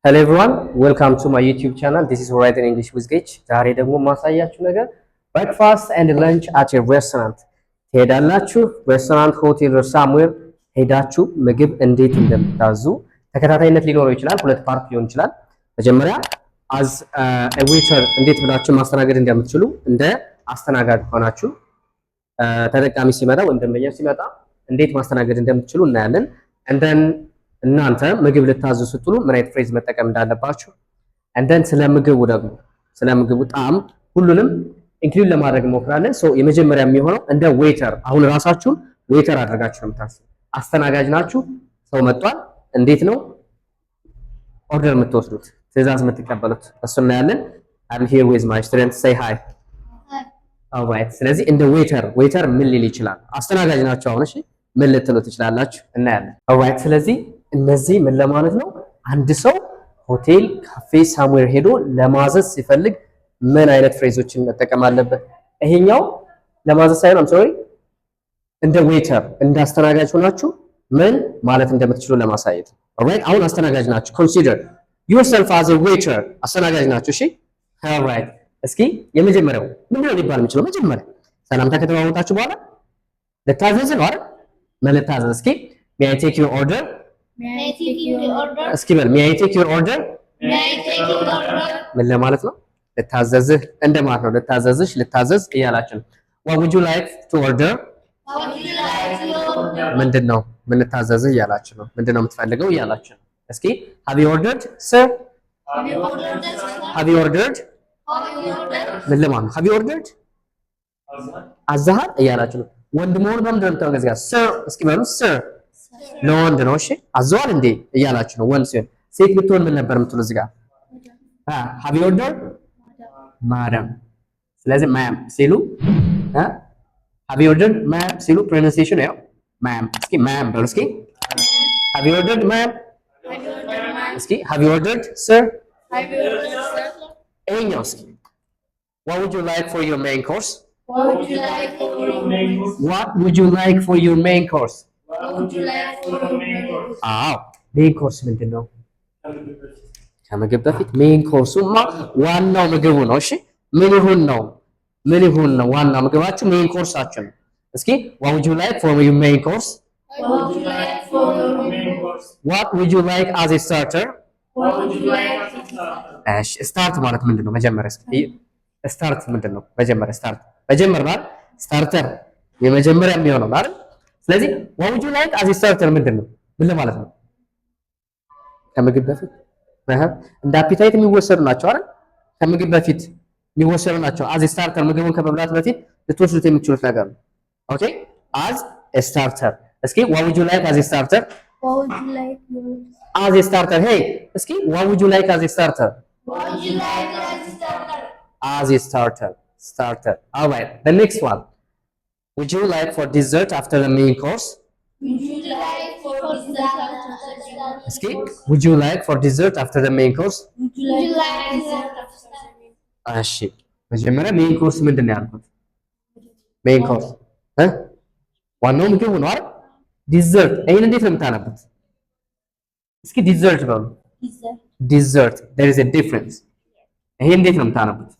Hello everyone, welcome to my YouTube channel. This is Horizon English with Gage. ዛሬ ደግሞ ማሳያችሁ ነገር breakfast and lunch at a restaurant ሄዳላችሁ ሬስቶራንት ሆቴል ሳምዌር ሄዳችሁ ምግብ እንዴት እንደምታዙ ተከታታይነት ሊኖረው ይችላል። ሁለት ፓርት ሊሆን ይችላል። መጀመሪያ as a waiter እንዴት ብላችሁ ማስተናገድ እንደምትችሉ እንደ አስተናጋጅ ሆናችሁ ተጠቃሚ ሲመጣ ወይም ደንበኛ ሲመጣ እንዴት ማስተናገድ እንደምትችሉ እናያለን። and then እናንተ ምግብ ልታዙ ስትሉ ምን አይነት ፍሬዝ መጠቀም እንዳለባችሁ እንደን ስለ ምግቡ ደግሞ ስለ ምግቡ ጣዕም ሁሉንም ኢንክሉድ ለማድረግ እንሞክራለን። ሶ የመጀመሪያ የሚሆነው እንደ ዌተር አሁን ራሳችሁን ዌተር አድርጋችሁ ነው የምታስቡ። አስተናጋጅ ናችሁ። ሰው መጥቷል። እንዴት ነው ኦርደር የምትወስዱት ትዕዛዝ የምትቀበሉት? እሱ እናያለን። I'm here with my students. Say hi. Alright. ስለዚህ እንደ ዌተር ምን ሊል ይችላል? አስተናጋጅ ናችሁ። አሁን እሺ ምን ልትሉ ትችላላችሁ? እናያለን። Alright. ስለዚህ እነዚህ ምን ለማለት ነው? አንድ ሰው ሆቴል፣ ካፌ፣ ሳምዌር ሄዶ ለማዘዝ ሲፈልግ ምን አይነት ፍሬዞችን መጠቀም አለበት? ይሄኛው ለማዘዝ ሳይሆን I'm sorry እንደ ዌተር እንደ አስተናጋጅ ሆናችሁ ምን ማለት እንደምትችሉ ለማሳየት። alright አሁን አስተናጋጅ ናችሁ። consider yourself as a waiter አስተናጋጅ ናችሁ። እሺ alright እስኪ የመጀመሪያው ምንድን ነው ሊባል የሚችለው? መጀመሪያ ሰላምታ ከተዋወቃችሁ በኋላ ልታዘዝ ነው አይደል? መልታዘዝ እስኪ may I take your order? May I take your order? እስኪ በል may I take your order? May I take your order? ምን ለማለት ነው? ልታዘዝህ እንደማለት ነው። ልታዘዝሽ፣ ልታዘዝ እያላችሁ ነው። What would you like to order? What would you like to order? ምንድነው ምን ልታዘዝህ እያላችሁ ነው። ምንድነው የምትፈልገው እያላችሁ ነው። እስኪ have you ordered sir? Have you ordered this? have you ordered? Have you ordered? ምን ለማለት ነው? have you ordered? አዛሃር እያላችሁ ነው። ወንድ መሆን በምንድን ነው የምታወቀው? እዚህ ጋር sir እስኪ በሉ sir ለወንድ ነው። እሺ አዘዋል እንዴ እያላችሁ ነው። ወንድ ሲሆን ሴት ብትሆን ምን ነበር የምትሉ እዚህ ጋር? have you ordered? ማዳም። ስለዚህ ማም ሲሉ have you ordered ማም ሲሉ pronunciation ያው ማም። እስኪ ማም በሉ እስኪ have you ordered ማም? Have you ordered ma'am? እስኪ have you ordered sir? Have you ordered sir? ይሄኛው እስኪ what would you like for your main course? What would you like for your main course? what would you like for your main course? What would you like for your main course? አዎ ሜን ኮርስ ምንድን ነው? ከምግብ በፊት ሜን ኮርሱማ ዋናው ምግቡ ነው። እሺ ምን ይሁን ነው ዋናው ምግባችሁ ሜን ኮርሳችሁ ነው። እስኪ what would you like for your main course? What would you like for your main course? what would you like as a starter? What would you like as a starter? እሺ ስታርት ማለት ምንድነው? መጀመሪያ እስኪ ስታርት ምንድነው? መጀመሪያ ስታርት ማለት ስታርተር የመጀመሪያ የሚሆነው አይደል? ስለዚህ what would you like as a starter ምንድነው? ምን ለማለት ነው? ከምግብ በፊት እንደ አፒታይት የሚወሰዱ ናቸው አይደል? ከምግብ በፊት የሚወሰዱ ናቸው። as a starter ምግቡን ከመብላት በፊት ልትወስዱት የምትችሉት ነገር ነው። ኦኬ as a starter እስኪ what would you like as a starter? What would you like as a starter hey እስኪ what would you like as a starter? What would you like as a starter? as a starter all right the next one would you like for dessert after the main course? Would you like for dessert after the main እስኪ would you like for dessert after the main course? Would you like dessert after the main course? እሺ መጀመሪያ ሜን ኮርስ ምንድን ነው ያልኩት? ሜን ኮርስ ዋናው ምግቡ ነው አይደል? ዲዘርት ይሄን እንዴት ነው የምታነቡት? እስኪ ዲዘርት በሉ። ዲዘርት there is a difference። ይሄ እንዴት ነው የምታነቡት?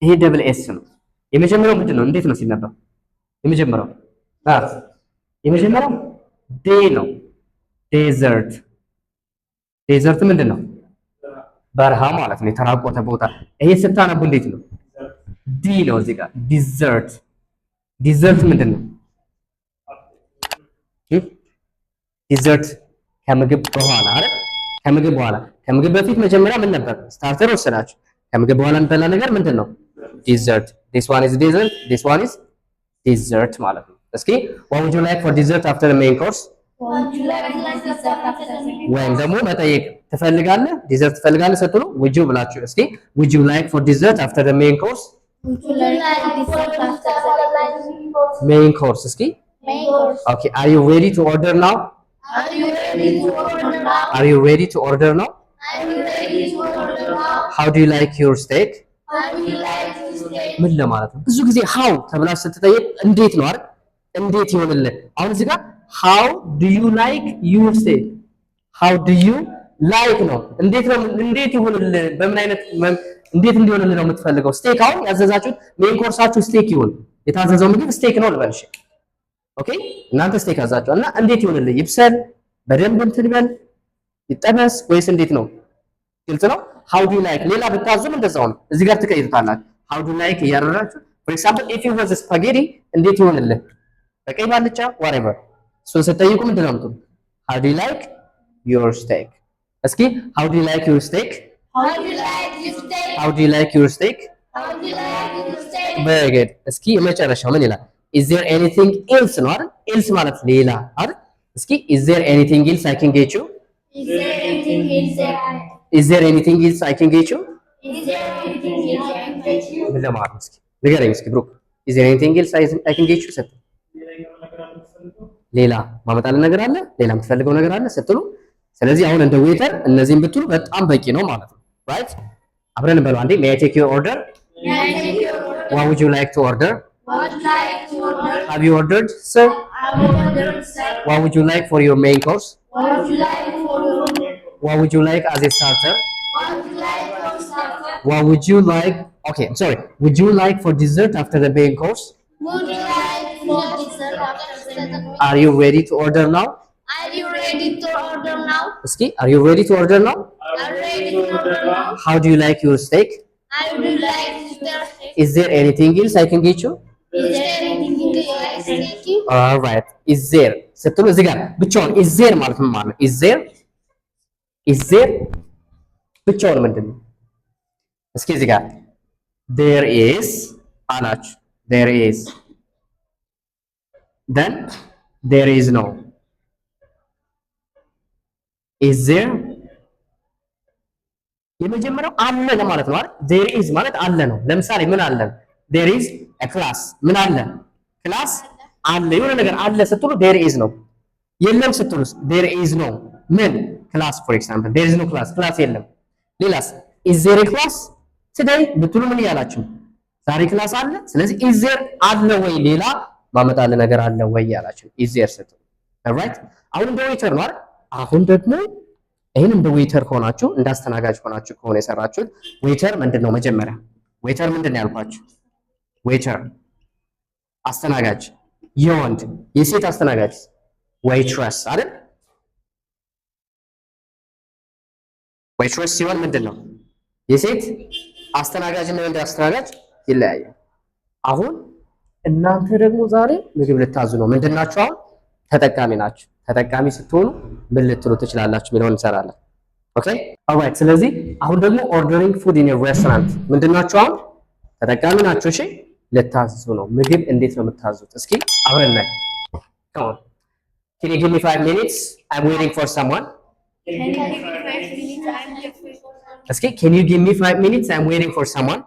ይሄ ደብል ኤስ ነው። የመጀመሪያው ምንድን ነው? እንዴት ነው ሲነበብ? የመጀመሪያው ዴ ነው። ዴዘርት ምንድን ነው? በረሃ ማለት ነው፣ የተራቆተ ቦታ። ይሄ ስታነቡ እንዴት ነው? ዲ ነው እዚህ ጋር ዲዘርት ምንድን ነው? ዲዘርት ከምግብ በኋላ አይደል? ከምግብ በፊት መጀመሪያ ምን ነበር? ስታርተር ወሰዳችሁ። ከምግብ በኋላ የሚበላ ነገር ምንድን ነው? ዲዘርት this one is dessert ማለት ነው። እስኪ what would you like for dessert after the main course? What would you like dessert after the main course? ወይም ደግሞ መጠየቅ ትፈልጋለህ? ዲዘርት ትፈልጋለህ ስትሉ would you ብላችሁ እስኪ would you like for dessert after the main course? Would you like dessert after the main course? main course እስኪ Main course. okay are you ready to order now? Are you ready to order now? are you ready to order now? Are you ready to order now? how do you like your steak? How would you like to stay? ምን ለማለት ነው? ብዙ ጊዜ how ተብላችሁ ስትጠየቅ እንዴት ነው አይደል? እንዴት ይሆንልህ? አሁን እዚህ ጋር how do you like your steak? how do you like ነው እንዴት ነው እንዴት ይሁንልህ በምን አይነት እንዴት እንዲሆንልህ ነው የምትፈልገው? ስቴክ አሁን ያዘዛችሁት ሜን ኮርሳችሁ ስቴክ ይሁን የታዘዘው ምግብ ስቴክ ነው ልበልሽ። ኦኬ እናንተ ስቴክ አዛችኋል እና እንዴት ይሁንልህ? ይብሰል፣ በደንብ እንትን ይበል፣ ይጠበስ ወይስ እንዴት ነው? ግልጽ ነው። how do you like ሌላ ብታዙም እንደዛው ነው። እዚህ ጋር ትቀይሩታላችሁ። how do you like እያደረጋችሁ for example if you was spaghetti እንዴት ይሁንልህ? በቀይ ባልጫ whatever እሱን ስትጠይቁ ምንድን ነው የምትሉት? how do you like your steak? እስኪ how do you like your steak? How do you like your steak? how do you like your steak? How do you like your steak? very good እስኪ የመጨረሻው ምን ይላል? is there anything else ነው አይደል? else ማለት ሌላ አይደል? እስኪ is there anything else I can get you? Is there anything else? is there anything else I can get you? Is there anything else I can get you? ምን ለማለት ነው? እስኪ ንገረኝ እስኪ ብሩክ is there anything else I can get you ስትል ሌላ ማመጣልህ ነገር አለ? ሌላ የምትፈልገው ነገር አለ ስትሉ ስለዚህ አሁን እንደ ዌተር እነዚህን ብትሉ በጣም በቂ ነው ማለት ነው። ራይት አብረን እንበለው አንዴ may I take your order? May I take your order? what would you like to order? What would you like to order? have you ordered sir? I will order, sir. what would you like for your main course? What would you like for your what would you like as a starter? What would you like for supper? what would you like okay I'm sorry would you like for dessert after the main course? Would you like for dessert after the are you ready to order now? Are you ready to order now? እስኪ are you ready to order now? Are you ready to order now? how do you like your steak? How do you like your steak? is there anything else I can get you? Is there anything you like steak? all right is there ስትሉ እዚህ ጋር ብቻውን is there ማለት ምን ማለት ነው? is there ብቻውን ምንድን ነው? እስኪ እዚህ ጋር there is አላችሁ there is then there is no is there የመጀመሪያው አለ ለማለት ነው አይደል? there is ማለት አለ ነው። ለምሳሌ ምን አለ? there is a class ምን አለ? ክላስ አለ። የሆነ ነገር አለ ስትሉ there is ነው። የለም ስትሉስ there is no ምን ክላስ for example there is no class ክላስ የለም። ሌላስ is there a class today ብትሉ ምን እያላችሁ ዛሬ ክላስ አለ። ስለዚህ is there አለ ወይ ሌላ ማመጣለ ነገር አለ ወይ ያላችሁ is there ስትሉ ራይት። አሁን እንደ ዌይተር ነው አይደል? አሁን ደግሞ ይሄን እንደ ዌይተር ሆናችሁ እንዳስተናጋጅ ሆናችሁ ከሆነ የሰራችሁት ዌይተር ምንድነው? መጀመሪያ ዌይተር ምንድነው ያልኳችሁ? ዌይተር አስተናጋጅ፣ የወንድ የሴት አስተናጋጅ ዌይትረስ አይደል? ዌይትረስ ሲሆን ምንድነው? የሴት አስተናጋጅ እና የወንድ አስተናጋጅ ይለያያል። አሁን እናንተ ደግሞ ዛሬ ምግብ ልታዙ ነው። ምንድናችሁ? አሁን ተጠቃሚ ናችሁ። ተጠቃሚ ስትሆኑ ምን ልትሉ ትችላላችሁ የሚለውን እንሰራለን። ኦኬ ኦልራይት። ስለዚህ አሁን ደግሞ ኦርደሪንግ ፉድ ኢን ሬስቶራንት ምንድናችሁ? አሁን ተጠቃሚ ናችሁ። እሺ ልታዙ ነው። ምግብ እንዴት ነው የምታዙት? እስኪ አብረን እናይ። come on can you give me 5 minutes I'm waiting for someone? እስኪ can you give me 5 minutes I'm waiting for someone?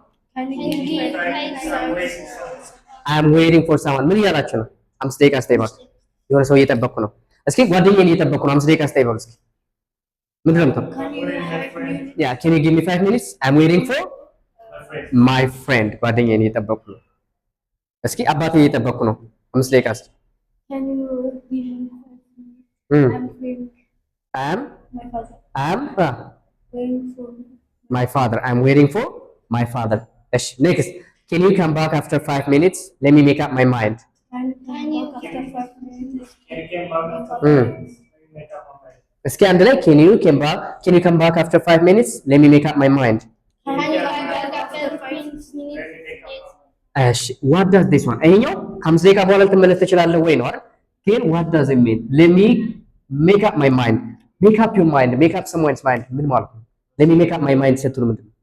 I'm waiting for someone ምን እያላችሁ ነው? 5 ደቂቃ ስቴይ ባክ የሆነ ሰው እየጠበቅኩ ነው። እስኪ ጓደኛዬን እየጠበቅኩ ነው። 5 ደቂቃ ስቴይ ባክ እስኪ ምንድን ነው የምትለው? yeah can you give me 5 minutes I'm waiting for my friend ጓደኛዬን እየጠበቅኩ ነው። እስኪ አባቴ እየጠበቅኩ ነው። 5 ደቂቃ እስኪ Can you give me 5 minutes? I'm waiting for my father I'm waiting for my father እሺ next can you come back after 5 minutes let me make up my mind እስኪ አንድ ላይ can you come back after 5 minutes let me make up my mind እሺ what does this one ይሄኛው 5 ደቂቃ በኋላ ልትመለስ ትችላለህ ወይ ነው አይደል? ግን what does it mean let me make up my mind make up your mind make up someone's mind ምን ማለት ነው? let me make up my mind ስትሉ ምንድን ነው?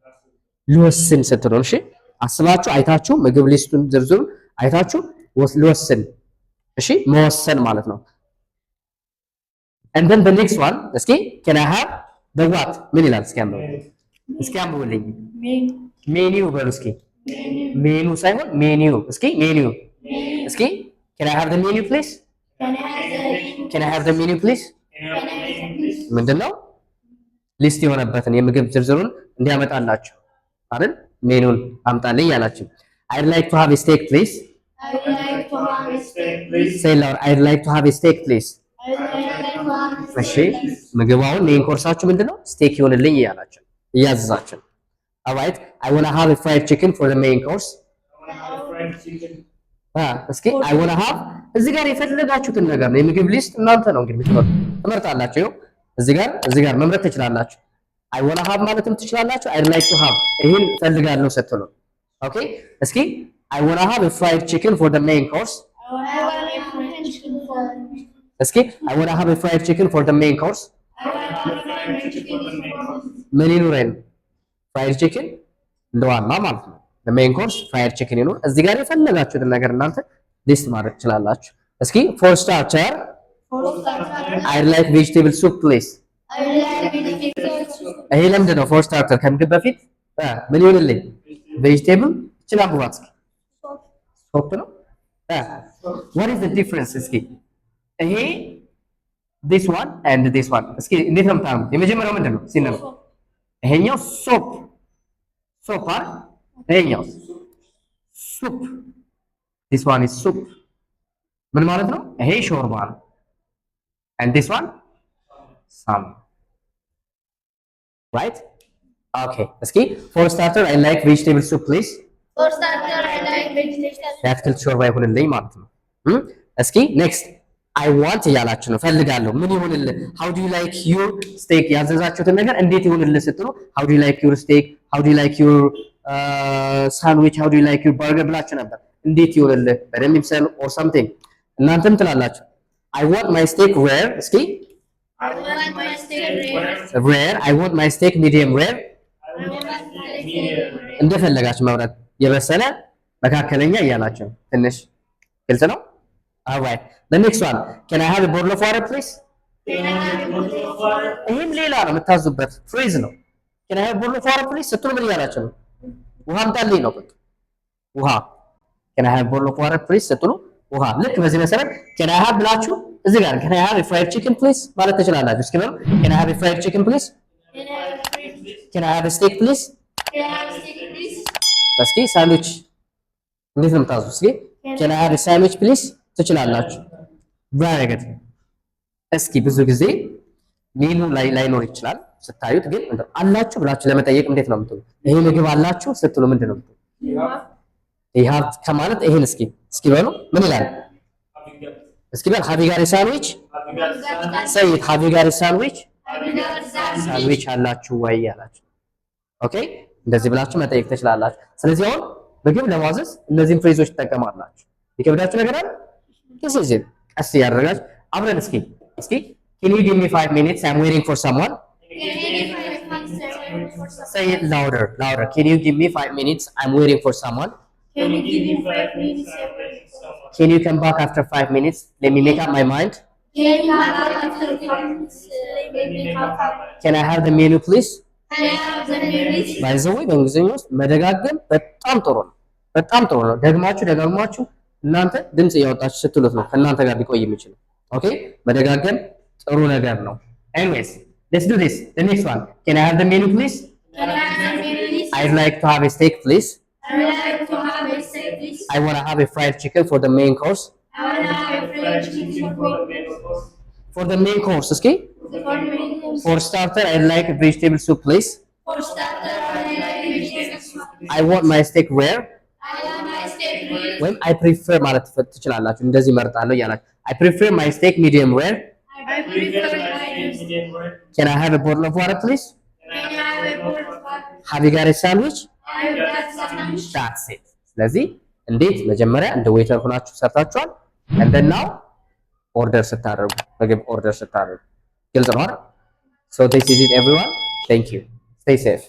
ልወስን ስትሉ እሺ አስባችሁ አይታችሁ ምግብ ሊስቱን ዝርዝሩን አይታችሁ ልወስን እሺ መወሰን ማለት ነው። and then the next one እስኪ can I have the what ምን ይላል? እስኪ አንብቡልኝ ሜኒው በሉ እስኪ ሜኑ ሳይሆን ሜኒው እስኪ ሜኒው እስኪ can I have the menu please can I have the menu please ምንድነው? ሊስት የሆነበትን የምግብ ዝርዝሩን እንዲያመጣላችሁ አይደል? ሜኑን አምጣልኝ ያላችሁ I'd like to have a steak please I would like to have a steak, please. Say loud. I'd like to have a steak, please. I would like to have a steak, እሺ please. ምግቡ አሁን ሜን ኮርሳችሁ ምንድነው? ስቴክ ይሆንልኝ እያላችሁ እያዘዛችሁ። alright I want to have a fried chicken for the main course. እስኪ I want to have እዚህ ጋር የፈለጋችሁትን ነገር ነው። የምግብ ሊስት እናንተ ነው እንግዲህ ትመርጣላችሁ። እዚህ ጋር መምረጥ ትችላላችሁ። I want to have ማለትም ትችላላችሁ። I'd like to have ይሄን ፈልጋለሁ ስትሉ ኦኬ። እስኪ I want to have a fried chicken for the main course. I want a fried chicken for እስኪ I want to have a fried chicken for the main course. I want a fried chicken for ምን ይኑረን? ፍራይድ ቺክን እንደዋና ማለት ነው። the main course ፍራይድ ቺክን ይኑር። እዚህ ጋር የፈለጋችሁትን ነገር እናንተ ሊስት ማድረግ ትችላላችሁ። እስኪ for starter I'd like vegetable soup please. I would like vegetable soup. ይሄ ለምንድን ነው for starter ከምግብ በፊት ምን ይሆንልኝ? vegetable ይችላል ብሏት ሶፕ ነው። what is the difference? እስኪ ይሄ this one and this one እስኪ እንዴት ነው የምታምሩት? የመጀመሪያው ምንድን ነው ሲነም? ይሄኛው ሶፕ አይደል? ይሄኛው ሱፕ this one is soup ምን ማለት ነው? ይሄ ሾርባ ነው and this one some right okay እስኪ for starter I like vegetable soup please. For starter I like vegetable soup. የአትክልት ሾርባ ይሁንልኝ ማለት ነው። እስኪ next I want እያላችሁ ነው ፈልጋለሁ። ምን ይሁንልህ? how do you like your steak ያዘዛችሁትን ነገር እንዴት ይሁንልህ ስትሉ how do you like your steak, how do you like your sandwich, how do you like your burger ብላችሁ ነበር። እንዴት ይሁንልህ በደንብ ይብሰል or something እናንተም ትላላችሁ I want my steak rare. እስኪ I want my steak rare. I want my steak medium rare. I want my steak medium rare. እንደፈለጋችሁ መብራት የበሰለ መካከለኛ እያላችሁ ትንሽ ግልጽ ነው። alright the next one can I have a bottle of water please? Can I have a bottle of water? ይሄም ሌላ ነው የምታዙበት ፍሬዝ ነው። can I have a bottle of water please ስትሉ ምን እያላችሁ ነው? ውሃ አምጣልኝ ነው በቃ ውሃ can I have a bottle of water please ስትሉ ውሃ። ልክ በዚህ መሰረት can I have ብላችሁ እዚህ ጋር can I have a fried chicken please ማለት ትችላላችሁ። እስኪ በሉ can I have a fried chicken please? Can I have a fried chicken? can I have a steak please? Can I have a steak please? እስኪ ሳንድዊች እንዴት ነው የምታዙ? እስኪ can I have a sandwich please ትችላላችሁ። very good እስኪ ብዙ ጊዜ ሜኑ ላይ ላይኖር ይችላል ስታዩት፣ ግን አላችሁ ብላችሁ ለመጠየቅ እንዴት ነው የምትሉ? ይሄ ምግብ አላችሁ ስትሉ ምንድን ነው የምትሉ? ይሄ ከማለት ይሄን እስኪ በሉ ምን ይላል? እስኪ በል have you got a sandwich? say it have you got a sandwich? ሳንድዊች አላችሁ ወይ ያላችሁ። ኦኬ እንደዚህ ብላችሁ መጠየቅ ትችላላችሁ። ስለዚህ አሁን ምግብ ለማዘዝ እነዚህን ፍሬዞች ትጠቀማላችሁ። ይከብዳችሁ ነገር አለ? ስለዚህ ቀስ ያደርጋችሁ አብረን እስኪ can you give me 5 minutes I'm waiting for someone? say it louder can you give me 5 minutes I'm waiting for someone? Can you give me 5 minutes? can you come back after 5 minutes let me make up my mind? Can you come back after 5 minutes? Let me make up my mind. can I have the menu please? Can I have the menu? by the way በእንግሊዝኛ ውስጥ መደጋገም በጣም ጥሩ ነው። ደጋግማችሁ እናንተ ድምጽ እያወጣችሁ ስትሉት ነው ከእናንተ ጋር ሊቆይ የሚችለው። ኦኬ መደጋገም ጥሩ ነገር ነው። anyways let's do this the next one can I have the menu please? Can I have the menu please? I'd like to have a steak please. I would like to have a steak please. I want to have a fried chicken for the main course. I want to have a fried chicken for the main course እስኪ the main course. for starter I'd like a vegetable soup please. For starter I like vegetable soup. I want my steak rare. I want my steak rare. ወይም I prefer ማለት ትችላላችሁ። እንደዚህ መርጣለሁ እያላችሁ I prefer my steak medium rare. I prefer my medium rare. Can I have a bottle of water please? Can I have a bottle of water? Have you got a sandwich? I have got sandwich. That's it. ስለዚህ እንዴት መጀመሪያ እንደ ዌይተር ሆናችሁ ሰርታችኋል and then now ኦርደር ስታደርጉ ምግብ ኦርደር ስታደርጉ ግልጽ ነው አይደል? so this is it everyone. thank you. stay safe.